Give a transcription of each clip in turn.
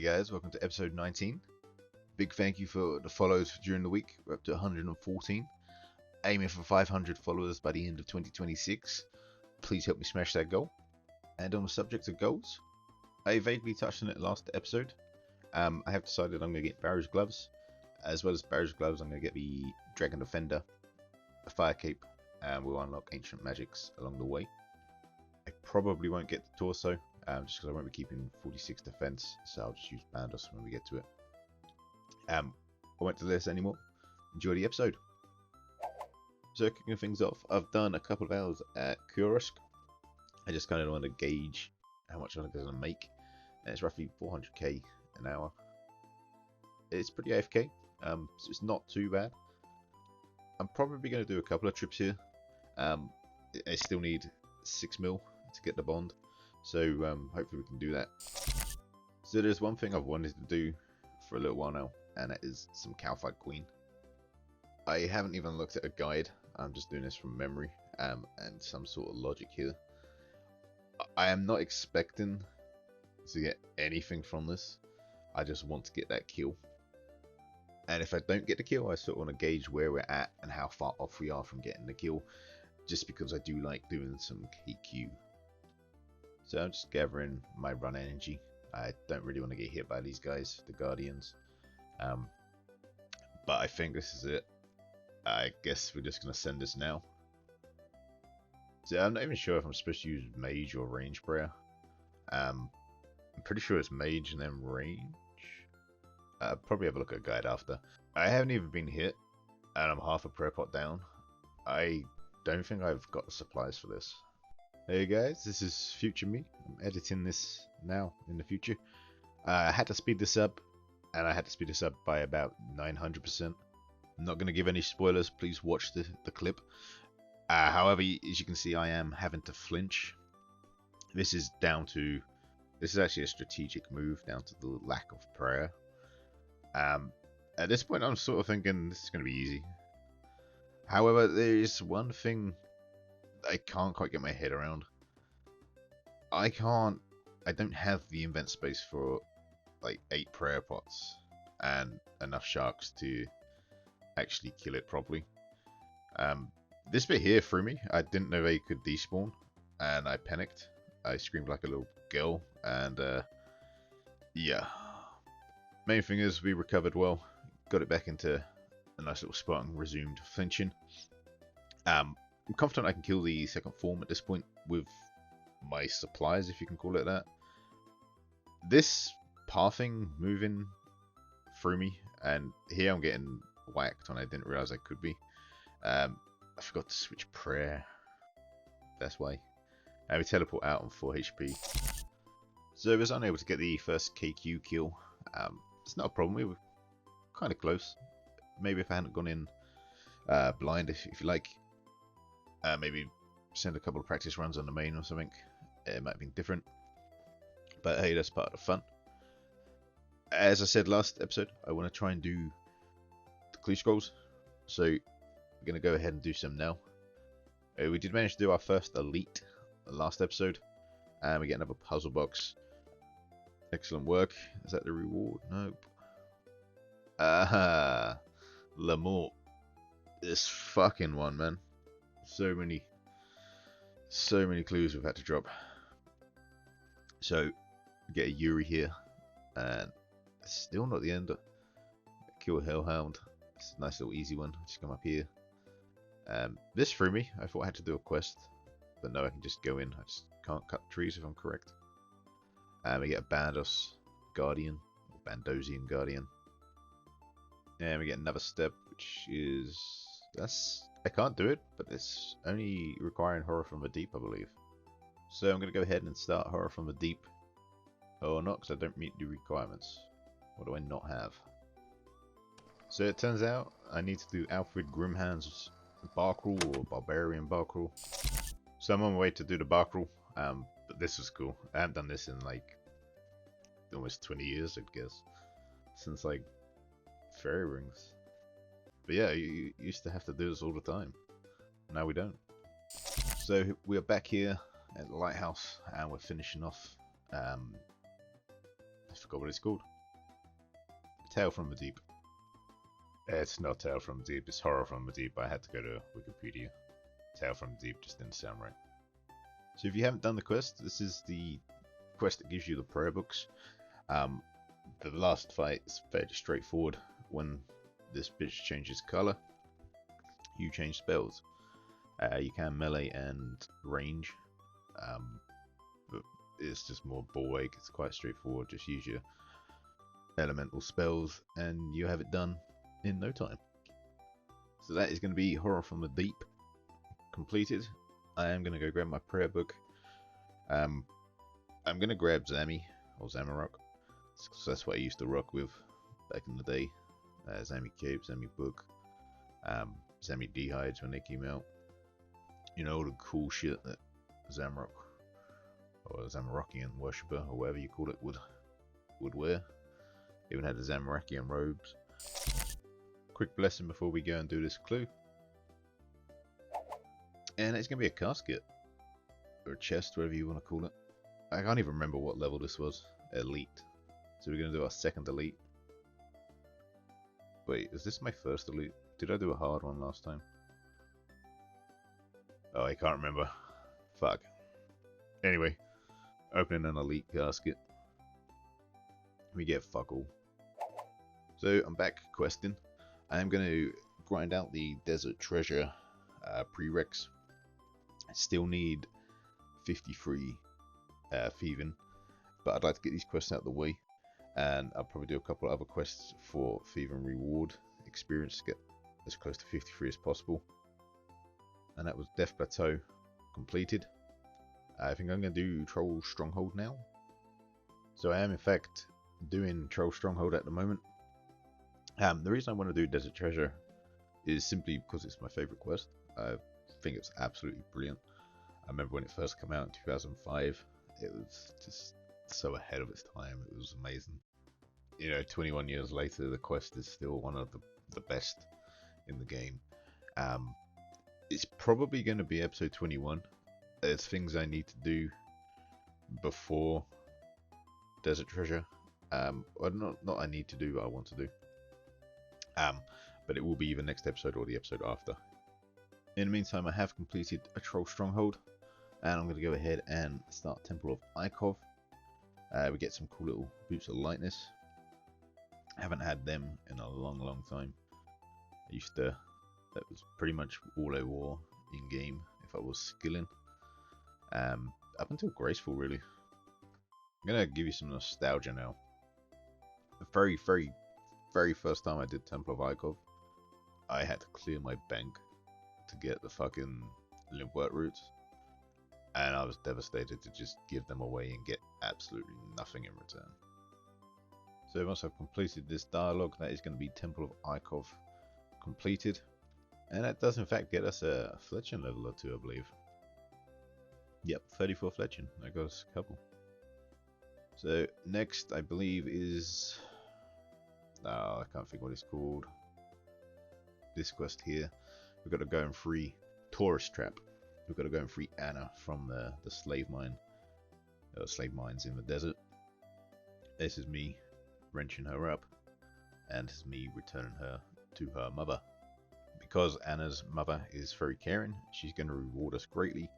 guys, welcome to episode 19. Big thank you for the follows during the week. We're up to 114. Aiming for 500 followers by the end of 2026. Please help me smash that goal. And on the subject of goals, I vaguely touched on it last episode. I have decided I'm going to get Barrow's Gloves. As well as Barrow's Gloves, I'm going to get the Dragon Defender, a Fire Cape, and we'll unlock Ancient Magics along the way. I probably won't get the Torso, just because I won't be keeping 46 defense, so I'll just use Bandos when we get to it. I won't delay this anymore. Enjoy the episode. So kicking things off, I've done a couple of hours at Kurask. I just kind of want to gauge how much I'm going to make, and it's roughly 400k an hour. It's pretty AFK, so it's not too bad. I'm probably going to do a couple of trips here. I still need 6 mil to get the bond, so hopefully we can do that. So there's one thing I've wanted to do for a little while now, and that is some Kalphite Queen. I haven't even looked at a guide. I'm just doing this from memory and some sort of logic here. I am not expecting to get anything from this. I just want to get that kill. And if I don't get the kill, I sort of want to gauge where we're at and how far off we are from getting the kill. Just because I do like doing some KQ. So I'm just gathering my run energy. I don't really want to get hit by these guys, the Guardians. But I think this is it. I guess we're just going to send this now. So I'm not even sure if I'm supposed to use Mage or Range Prayer. I'm pretty sure it's Mage and then Range. I'll probably have a look at a guide after. I haven't even been hit, and I'm half a prayer pot down. I don't think I've got the supplies for this. Hey guys, this is future me. I'm editing this now in the future. I had to speed this up, and I had to speed this up by about 900%. I'm not going to give any spoilers, please watch the clip. However, as you can see, I am having to flinch. This is actually a strategic move down to the lack of prayer. At this point I'm sort of thinking this is going to be easy. However, there is one thing I can't quite get my head around. I don't have the invent space for like 8 prayer pots and enough sharks to actually kill it properly. This bit here threw me. I didn't know they could despawn, and I panicked. I screamed like a little girl, and yeah. Main thing is we recovered well, got it back into a nice little spot and resumed flinching. I'm confident I can kill the second form at this point with my supplies, if you can call it that. This pathing moving threw me, and here I'm getting whacked when I didn't realize I could be. I forgot to switch prayer. That's why. We teleport out on 4 HP. So I was unable to get the first KQ kill. It's not a problem, we were kind of close. Maybe if I hadn't gone in blind, if you like, maybe send a couple of practice runs on the main or something, it might have been different. But hey, that's part of the fun. As I said last episode, I want to try and do the clue scrolls, so we're going to go ahead and do some now. We did manage to do our first elite last episode, and we get another puzzle box. Excellent work. Is that the reward? Nope. Aha! Lamort. This fucking one, man. So many clues we've had to drop. So, we get a Yuri here, and still not the end. Kill a Hellhound. It's a nice little easy one. Just come up here. This threw me. I thought I had to do a quest, but no, I can just go in. I just can't cut trees if I'm correct. And we get a Bandos Guardian, or Bandosian Guardian. And we get another step, which is... I can't do it, but it's only requiring Horror from the Deep, I believe. So I'm going to go ahead and start Horror from the Deep. Or not, because I don't meet the requirements. What do I not have? So it turns out I need to do Alfred Grimhand's Barcrawl, or Barbarian Barcrawl. So I'm on my way to do the Barcrawl. But this was cool. I haven't done this in like almost 20 years, I guess, since like Fairy Rings. But yeah, you used to have to do this all the time. Now we don't. So we are back here at the lighthouse, and we're finishing off. I forgot what it's called. Tale from the Deep. It's not Tale from the Deep, it's Horror from the Deep. I had to go to Wikipedia. Tale from the Deep just didn't sound right. So if you haven't done the quest, this is the quest that gives you the prayer books. The last fight is fairly straightforward. When this bitch changes colour, you change spells. You can melee and range, but it's just more ball ache. It's quite straightforward. Just use your elemental spells and you have it done in no time. So that is going to be Horror from the Deep completed. I am going to go grab my prayer book. I'm going to grab Zammy or Zamarok, because that's what I used to rock with back in the day. Zammy Cape, Zammy Book, Zammy D-Hides when they came out. You know, all the cool shit that Zamarok or Zamarokian worshipper or whatever you call it would wear. Even had the Zamarokian robes. Quick blessing before we go and do this clue. And it's going to be a casket. Or a chest, whatever you want to call it. I can't even remember what level this was. Elite. So we're going to do our second elite. Wait, is this my first elite? Did I do a hard one last time? Oh, I can't remember. Fuck. Anyway, opening an elite casket. We get fuck all. So I'm back questing. I am going to grind out the desert treasure prereqs. I still need 53 thieving, but I'd like to get these quests out of the way, and I'll probably do a couple of other quests for thieving reward experience to get as close to 53 as possible. And that was Death Plateau completed. I think I'm going to do Troll Stronghold now. So I am in fact doing Troll Stronghold at the moment. The reason I want to do Desert Treasure is simply because it's my favourite quest. I think it's absolutely brilliant. I remember when it first came out in 2005, it was just so ahead of its time. It was amazing. You know, 21 years later, the quest is still one of the best in the game. It's probably going to be episode 21. There's things I need to do before Desert Treasure. Or not I need to do, but I want to do. But it will be either next episode or the episode after. In the meantime, I have completed a Troll Stronghold, and I'm going to go ahead and start Temple of Ikov. We get some cool little Boots of Lightness. Haven't had them in a long time. That was pretty much all I wore in game if I was skilling. Up until Graceful, really. I'm going to give you some nostalgia now. The very first time I did Temple of Ikov, I had to clear my bank to get the fucking Limpwort roots, and I was devastated to just give them away and get absolutely nothing in return. So once I've completed this dialogue, that is going to be Temple of Ikov completed, and that does in fact get us a fletching level or two, I believe. Yep, 34 fletching. That goes a couple. So next, I believe is I can't think what it's called. This quest here. We've got to go and free Tourist Trap. We've got to go and free Anna from the slave mine. Slave mines in the desert. This is me wrenching her up, and this is me returning her to her mother. Because Anna's mother is very caring, she's going to reward us greatly.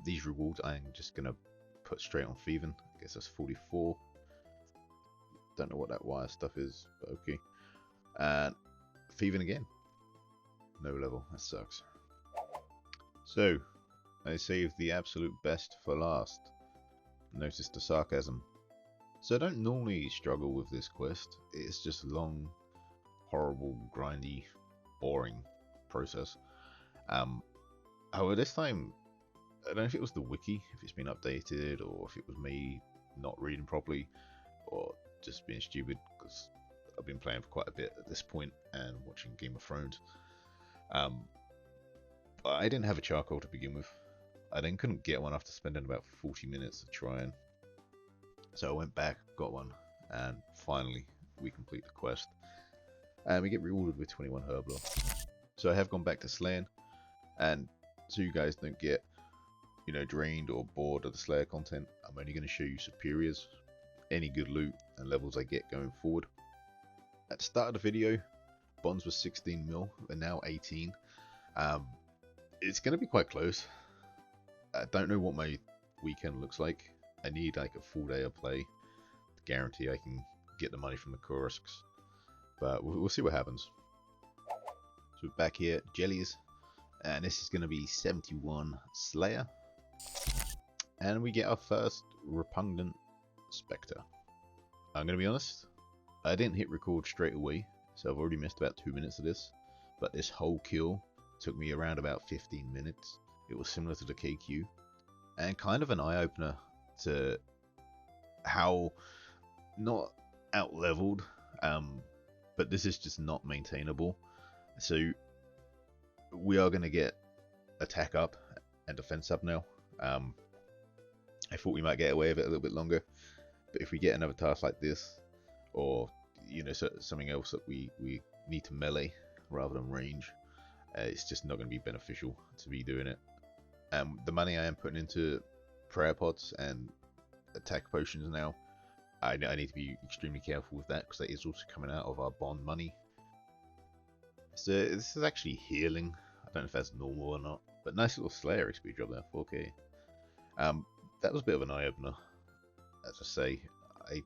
These rewards I'm just going to put straight on thieving. I guess that's 44. Don't know what that wire stuff is, but okay. And thieving again. No level, that sucks. So, I saved the absolute best for last. Notice the sarcasm. So I don't normally struggle with this quest. It's just long, horrible, grindy, boring process. However, this time, I don't know if it was the wiki, if it's been updated, or if it was me not reading properly, or just being stupid, because I've been playing for quite a bit at this point and watching Game of Thrones. But I didn't have a charcoal to begin with. I then couldn't get one after spending about 40 minutes trying. So I went back, got one, and finally we complete the quest. And we get rewarded with 21 Herblore. So I have gone back to slaying, and so you guys don't get, you know, drained or bored of the Slayer content, I'm only going to show you superiors, any good loot and levels I get going forward. At the start of the video, bonds were 16 mil, they're now 18. It's going to be quite close. I don't know what my weekend looks like. I need like a full day of play to guarantee I can get the money from the Kurasks. But we'll see what happens. So we're back here, jellies, and this is going to be 71 Slayer. And we get our first repugnant Spectre. I'm going to be honest, I didn't hit record straight away, so I've already missed about 2 minutes of this. But this whole kill took me around about 15 minutes. It was similar to the KQ, and kind of an eye-opener to how not out-leveled, but this is just not maintainable. So we are going to get attack up and defense up now. I thought we might get away with it a little bit longer, but if we get another task like this, or you know, something else that we need to melee rather than range, it's just not going to be beneficial to be doing it. The money I am putting into prayer pots and attack potions now, I need to be extremely careful with that because that is also coming out of our bond money. So this is actually healing. I don't know if that's normal or not, but nice little Slayer XP drop there, 4k. That was a bit of an eye-opener. As I say, I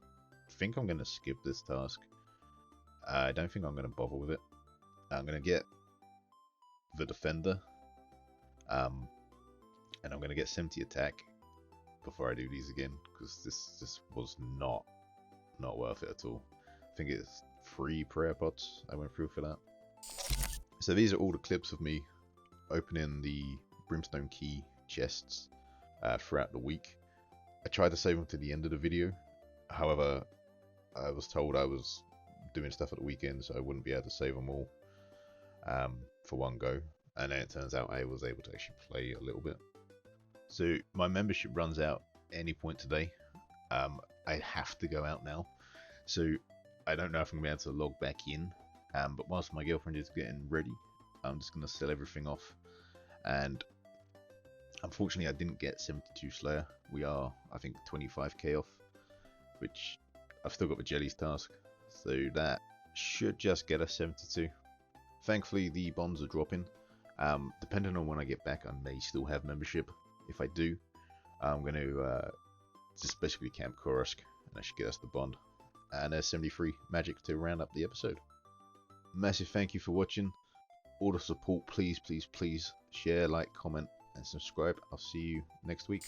think I'm going to skip this task. I don't think I'm going to bother with it. I'm going to get the Defender, and I'm going to get 70 attack before I do these again, because this was not worth it at all. I think it's 3 prayer pots I went through for that. So these are all the clips of me opening the Brimstone Key chests throughout the week. I tried to save them to the end of the video, however I was told I was doing stuff at the weekend, so I wouldn't be able to save them all for one go, and then it turns out I was able to actually play a little bit. So my membership runs out any point today. I have to go out now, so I don't know if I'm going to be able to log back in, but whilst my girlfriend is getting ready, I'm just going to sell everything off. And unfortunately I didn't get 72 Slayer. We are, I think, 25k off, which I've still got the jellies task, so that should just get us 72. Thankfully the bonds are dropping. Depending on when I get back, I may still have membership. If I do, I'm going to just basically camp Kurask, and that should get us the bond. And there's 73 magic to round up the episode. Massive thank you for watching. All the support, please share, like, comment and subscribe. I'll see you next week.